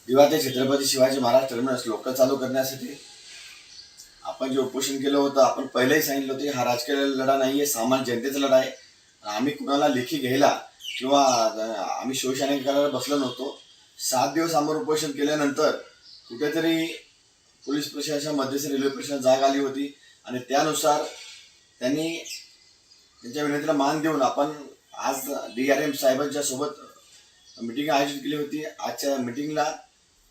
दिवा ते Chhatrapati Shivaji Maharaj terminus local चालू करण्यासाठी आपण जे उपोषण केलं होतं, आपण पहिलेही सांगितलं होतं की हा राजकीय लढा नाही आहे, सामान्य जनतेचा लढा आहे. आम्ही कुणाला लेखी घ्यायला किंवा आम्ही शिवशाही करायला बसलो नव्हतो. 7 दिवस आमरण उपोषण केल्यानंतर कुठेतरी पोलीस प्रशासन मध्यस्थी रेल्वे प्रशासन जाग आली होती आणि त्यानुसार त्यांनी त्यांच्या विनंतीला मान देऊन आपण आज DRM साहेबांच्या सोबत मीटिंग आयोजित केली होती. आजच्या मीटिंगला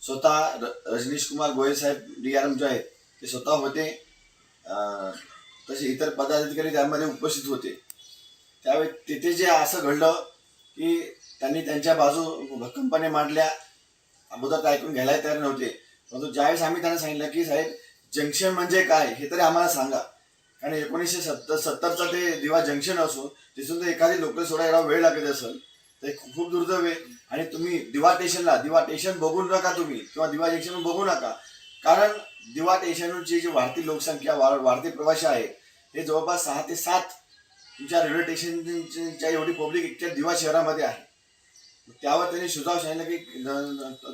स्वतः रजनीश कुमार गोयल साहेब DRM जे आहेत ते स्वतः होते, तसे इतर पदाधिकारी त्यामध्ये उपस्थित होते. त्यावेळी तिथे जे असं घडलं की त्यांनी त्यांच्या बाजू भक्कमपणे मांडल्या, अगोदर ऐकून घ्यायला तयार नव्हते. परंतु ज्यावेळेस आम्ही त्यांना सांगितलं की साहेब जंक्शन म्हणजे काय हे तरी आम्हाला सांगा, कारण 1970चा ते दिवा जंक्शन असून तिथून तर एखादी लोकल सोडायला वेळ लागत असेल तर खूप दुर्दैव आहे. आणि तुम्ही दिवा स्टेशन बघू नका तुम्ही, किंवा दिवा जंक्शन बघू नका, कारण दिवा स्टेशनची जी वाढती लोकसंख्या वाढते प्रवासी आहे हे जवळपास 6 ते 7 तुमच्या रेल्वे स्टेशनच्या एवढी पब्लिक एकट्या दिवा शहरामध्ये आहे. त्यावर त्यांनी सुझाव सांगितलं की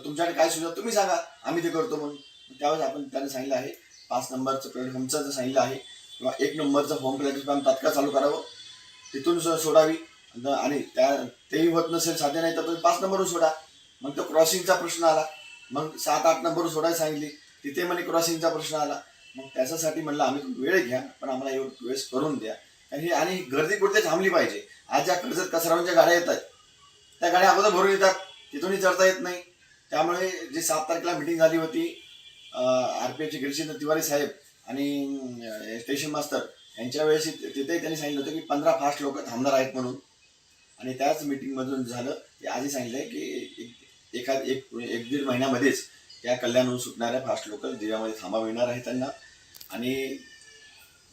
तुमच्याकडे काय सुझाव तुम्ही सांगा, आम्ही ते करतो म्हणून. त्यावेळेस आपण त्यांना सांगितलं आहे 5 नंबरचं प्लॅटफॉर्मचं जर सांगितलं आहे किंवा 1 नंबरचं होम प्लॅटफॉर्म तात्काळ चालू करावं, तिथून सोडावी. आणि तेही होत नसेल साध्य नाही तर तुम्ही 5 नंबरवर सोडा. मग तो क्रॉसिंगचा प्रश्न आला, मग 7-8 नंबरवर सोडायला सांगितली, तिथे म्हणे क्रॉसिंगचा प्रश्न आला. मग त्याच्यासाठी म्हणलं आम्ही वेळ घ्या, पण आम्हाला एवढं वेळेस करून द्या. आणि गर्दी कुठे थांबली पाहिजे. आज ज्या कर्जत कसरावच्या गाड्या येत आहेत त्या गाड्या अगोदर भरून येतात, तिथूनही चढता येत नाही. त्यामुळे जी 7 तारखेला मिटिंग झाली होती, RPFचे गिरीशचंद्र तिवारी साहेब आणि स्टेशन मास्तर यांच्या वेळेस तिथेही त्यांनी सांगितलं होतं की 15 फास्ट लोक थांबणार आहेत म्हणून. आणि त्याच मीटिंगमधून झालं की आजही सांगितलं आहे की एक दीड महिन्यामध्येच त्या कल्याणहून सुटणाऱ्या फास्ट लोकल दिव्यामध्ये थांबा मिळणार आहे त्यांना. आणि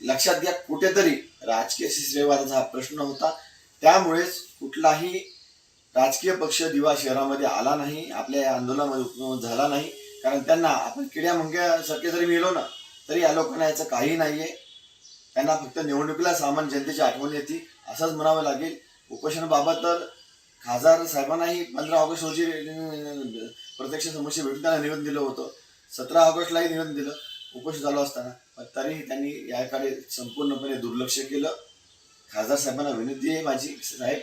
लक्षात घ्या, कुठेतरी राजकीय श्रेयवादाचा हा प्रश्न होता, त्यामुळेच कुठलाही राजकीय पक्ष दिवा शहरामध्ये आला नाही, आपल्या या आंदोलनामध्ये झाला नाही. कारण त्यांना आपण किड्या मुंग्यासारखे जरी मिळलो ना तरी या लोकांना याचं काही नाही आहे. त्यांना फक्त निवडणुकीला सामान्य जनतेची आठवण येते असंच म्हणावं लागेल. उपोषणाबाबत तर खासदार साहेबांनाही 15 ऑगस्ट रोजी प्रत्यक्ष समस्या भेटून त्यांना निवेदन दिलं होतं, 17 ऑगस्टलाही निवेदन दिलं उपोषण चालू असताना, पण तरीही त्यांनी याकडे संपूर्णपणे दुर्लक्ष केलं. खासदार साहेबांना विनंती आहे माझी, साहेब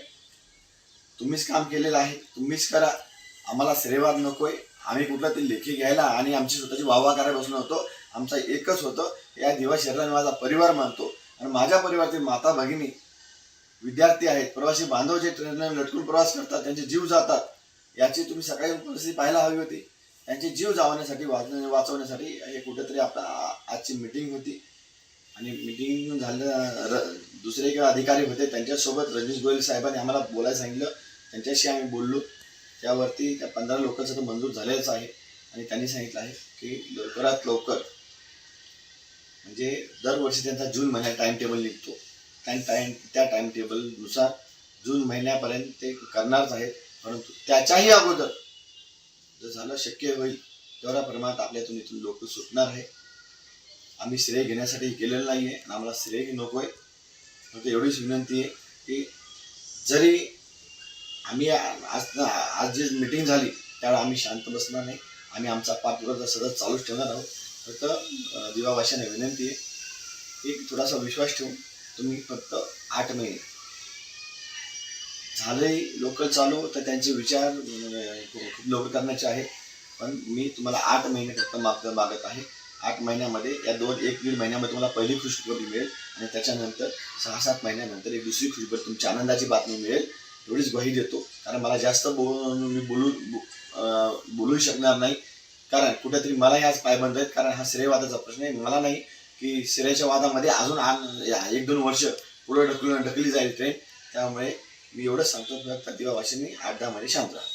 तुम्हीच काम केलेलं आहे, तुम्हीच करा, आम्हाला श्रेयवाद नकोय. आम्ही कुठला तरी लेखी घ्यायला आणि आमची स्वतःची वाहवा करायला बसलो होतो. आमचा एकच होतं, या दिवा शहराला माझा परिवार मानतो आणि माझ्या परिवारातील माता भगिनी विद्यार्थी आहेत, प्रवासी बांधव जे ट्रेनला लटकून प्रवास करतात, त्यांचे जीव जातात, याची तुम्ही सकाळी परिस्थिती पाहायला हवी होती. त्यांचे जीव जावण्यासाठी वाचवण्यासाठी हे कुठेतरी आजची मीटिंग होती. आणि मीटिंग झालं, दुसरे एक अधिकारी होते त्यांच्यासोबत रजनीश गोयल साहेबांनी आम्हाला बोलायला सांगितलं, त्यांच्याशी आम्ही बोललो. त्यावरती त्या 15 लोकांचं तर मंजूर झालेलंच आहे. आणि त्यांनी सांगितलं आहे की लवकरात लवकर, म्हणजे दरवर्षी त्यांचा जून महिन्यात टाइम टेबल निघतो, त्या टाइम टेबलनुसार जून महिन्यापर्यंत ते करणारच आहेत. परंतु त्याच्याही अगोदर जर झालं शक्य होईल तेवढ्या प्रमाणात आपल्यातून इथून लोक सुटणार आहे. आम्ही श्रेय घेण्यासाठी केलेलं नाही आहे आणि आम्हाला श्रेय नको आहे. फक्त एवढीच विनंती आहे की जरी आम्ही आज जी मीटिंग झाली त्यावेळी आम्ही शांत बसणार नाही, आम्ही आमचा पाठपुरावा सतत चालूच ठेवणार आहोत. फक्त दिवावाशाने विनंती आहे की थोडासा विश्वास ठेवून तुम्ही फक्त 8 महिने झाले लोकल चालू तर त्यांचे विचार खूप लवकर करण्याचे आहेत, पण मी तुम्हाला 8 महिने फक्त मागत आहे. 8 महिन्यामध्ये या 1-1.5 महिन्यामध्ये तुम्हाला पहिली खुशखबरी मिळेल आणि त्याच्यानंतर 6-7 महिन्यानंतर एक दुसरी खुशखबरी तुमच्या आनंदाची बातमी मिळेल. एवढीच ग्वाही देतो, कारण मला जास्त मी बोलू शकणार नाही, कारण कुठेतरी मलाही आज पायबंद आहेत. कारण हा श्रेयवादाचा प्रश्न आहे, मला नाही की श्रेयाच्या वादामध्ये अजून 1-2 वर्ष पुढे ढकली जाईल ट्रेन. त्यामुळे मी एवढंच सांगतो, दिवावाशांनी 8-10 महिने शांत राहा.